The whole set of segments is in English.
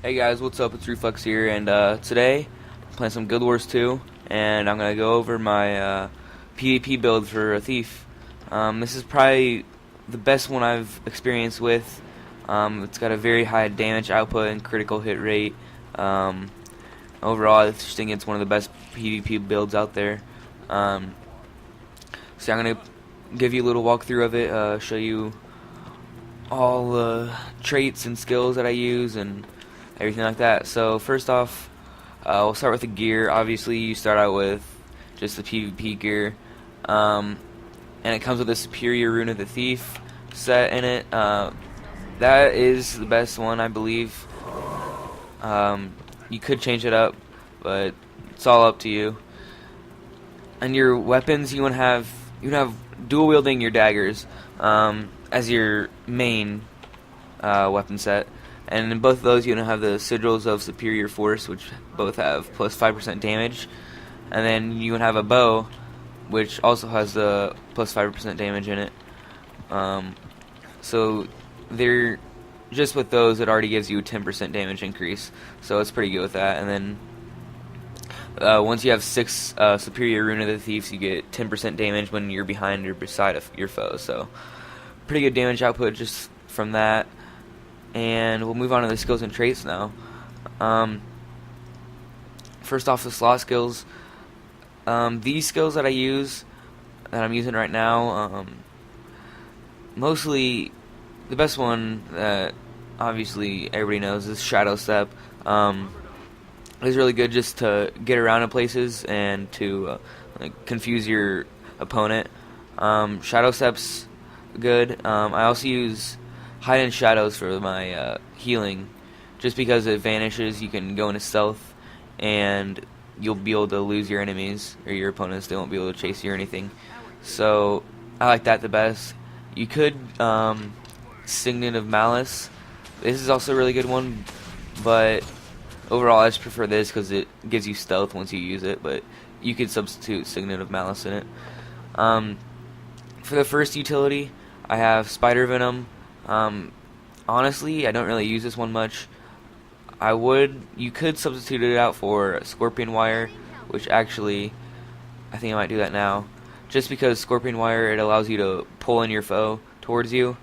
Hey guys, what's up? It's Reflex here, and today I'm playing some Guild Wars 2, and I'm gonna go over my PvP build for a thief. This is probably the best one I've experienced with. It's got a very high damage output and critical hit rate. Um, Overall, I just think it's one of the best PvP builds out there. Um, so I'm gonna give you a little walkthrough of it, show you all the traits and skills that I use and everything like that. So first off, we'll start with the gear. Obviously, you start out with just the PvP gear, and it comes with a Superior Rune of the Thief set in it. That is the best one, I believe. You could change it up, but it's all up to you. And your weapons, you want to have dual wielding your daggers as your main weapon set. And in both of those, you have the Sigils of Superior Force, which both have plus 5% damage. And then you have a bow, which also has the plus 5% damage in it. So they're just with those, it already gives you a 10% damage increase. So it's pretty good with that. And then once you have 6 Superior Rune of the Thieves, you get 10% damage when you're behind or beside your foe. So pretty good damage output just from that. And we'll move on to the skills and traits now. First off, the slot skills. These skills that I'm using right now, mostly the best one that obviously everybody knows is Shadow Step. It's really good just to get around in places and to confuse your opponent. Shadow Step's good. I also use Hide in Shadows for my healing, just because it vanishes. You can go into stealth, and you'll be able to lose your enemies or your opponents. They won't be able to chase you or anything. So I like that the best. You could Signet of Malice. This is also a really good one, but overall I just prefer this because it gives you stealth once you use it. But you could substitute Signet of Malice in it. For the first utility, I have Spider Venom. Honestly, I don't really use this one much. You could substitute it out for Scorpion Wire, which actually, I think I might do that now. Just because Scorpion Wire, it allows you to pull in your foe towards you,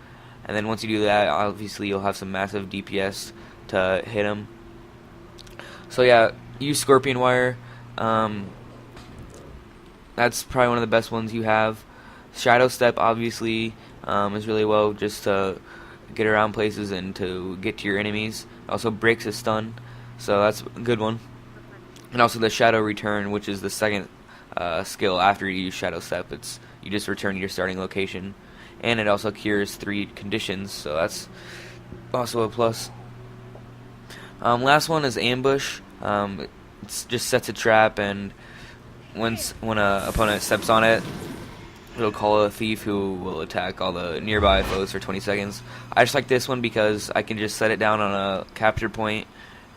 and then once you do that, obviously you'll have some massive DPS to hit him. So yeah, use Scorpion Wire. That's probably one of the best ones you have. Shadow Step, obviously, is really well just to get around places and to get to your enemies. Also breaks a stun, so that's a good one. And also the Shadow Return, which is the second skill after you use Shadow Step. You just return to your starting location, and it also cures 3 conditions, so that's also a plus. Last one is Ambush. It just sets a trap, and when an opponent steps on it, it'll call a thief who will attack all the nearby foes for 20 seconds. I just like this one because I can just set it down on a capture point,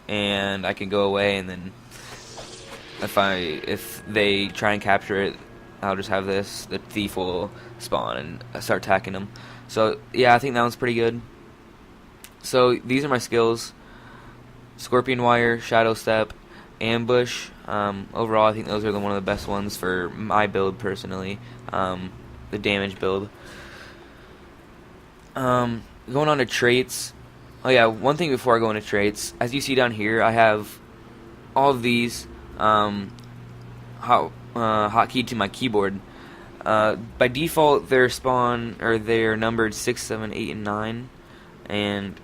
and I can go away, and then if they try and capture it, I'll just have this. The thief will spawn and start attacking them. So yeah, I think that one's pretty good. So these are my skills: Scorpion Wire, Shadow Step, Ambush. Overall, I think those are one of the best ones for my build personally. The damage build. Going on to traits. Oh yeah, one thing before I go into traits. As you see down here, I have all of these hotkeyed to my keyboard. By default, they're numbered 6, 7, 8, and 9, and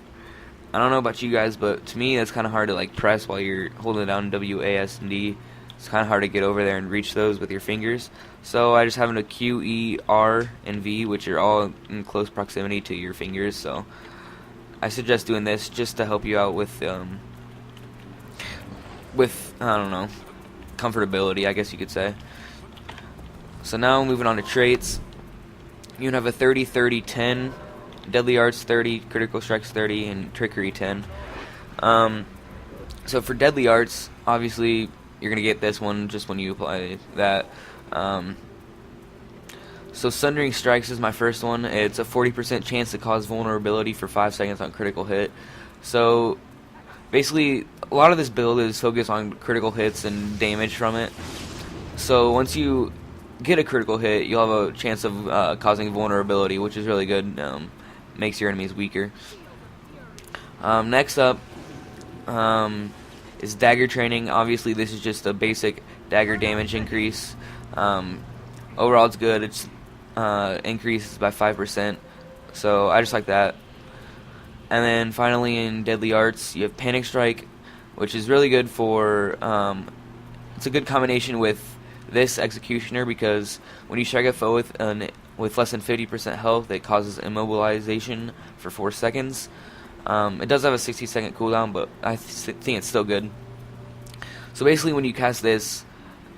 I don't know about you guys, but to me that's kind of hard to press while you're holding down W, A, S, and D. It's kind of hard to get over there and reach those with your fingers. So I just have a Q, E, R, and V, which are all in close proximity to your fingers. So I suggest doing this just to help you out with I don't know, comfortability, I guess you could say. So now moving on to traits. You have a 30, 30, 10, Deadly Arts 30, Critical Strikes 30, and Trickery 10. So for Deadly Arts, obviously you're going to get this one just when you apply that. So Sundering Strikes is my first one. It's a 40% chance to cause vulnerability for 5 seconds on critical hit. So basically a lot of this build is focused on critical hits and damage from it. So once you get a critical hit, you'll have a chance of causing vulnerability, which is really good. Makes your enemies weaker. Next up is dagger training. Obviously, this is just a basic dagger damage increase. Overall, it's good. It's increases by 5%, so I just like that. And then finally, in deadly arts, you have panic strike, which is really good for. It's a good combination with this executioner, because when you strike a foe with less than 50% health, it causes immobilization for 4 seconds. It does have a 60-second cooldown, but I think it's still good. So basically, when you cast this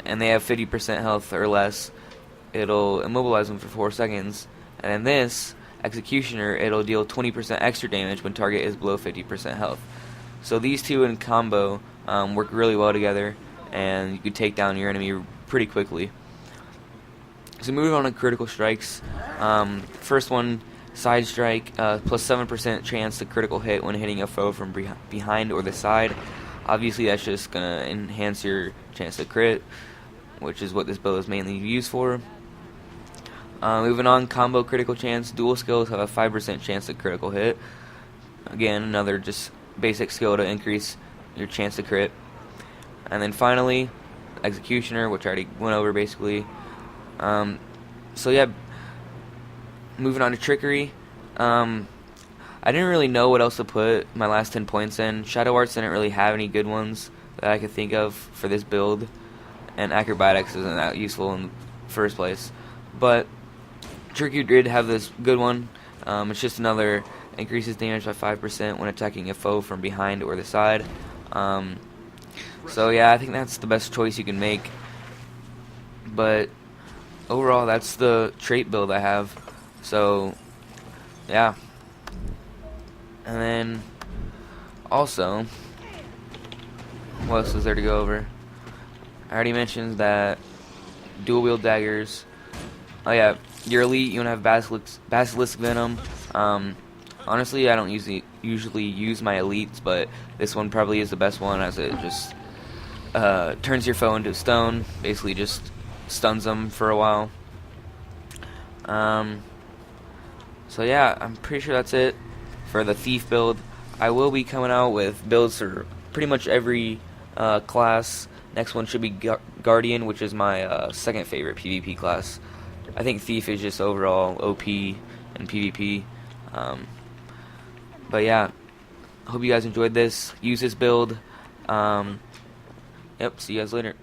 and they have 50% health or less, it'll immobilize them for 4 seconds. And then this executioner, it'll deal 20% extra damage when target is below 50% health. So these two in combo work really well together, and you can take down your enemy pretty quickly. So moving on to critical strikes. First one, side strike, plus 7% chance to critical hit when hitting a foe from behind or the side. Obviously, that's just gonna enhance your chance to crit, which is what this build is mainly used for. Moving on, combo critical chance. Dual skills have a 5% chance to critical hit. Again, another just basic skill to increase your chance to crit. And then finally, executioner, which I already went over basically. So yeah, moving on to trickery. I didn't really know what else to put my last 10 points in. Shadow Arts didn't really have any good ones that I could think of for this build, and acrobatics isn't that useful in the first place. But trickery did have this good one. It's just another increases damage by 5% when attacking a foe from behind or the side. So yeah, I think that's the best choice you can make. But overall, that's the trait build I have. So yeah. And then also, what else is there to go over? I already mentioned that dual wield daggers. Oh yeah, your elite, you want to have basilisk venom. Honestly, I don't usually use my elites, but this one probably is the best one, as it just turns your foe into stone. Basically, just stuns them for a while. So yeah, I'm pretty sure that's it for the thief build. I will be coming out with builds for pretty much every class. Next one should be Guardian, which is my second favorite PvP class. I think Thief is just overall OP in PvP. But yeah, hope you guys enjoyed this. Use this build. Yep, see you guys later.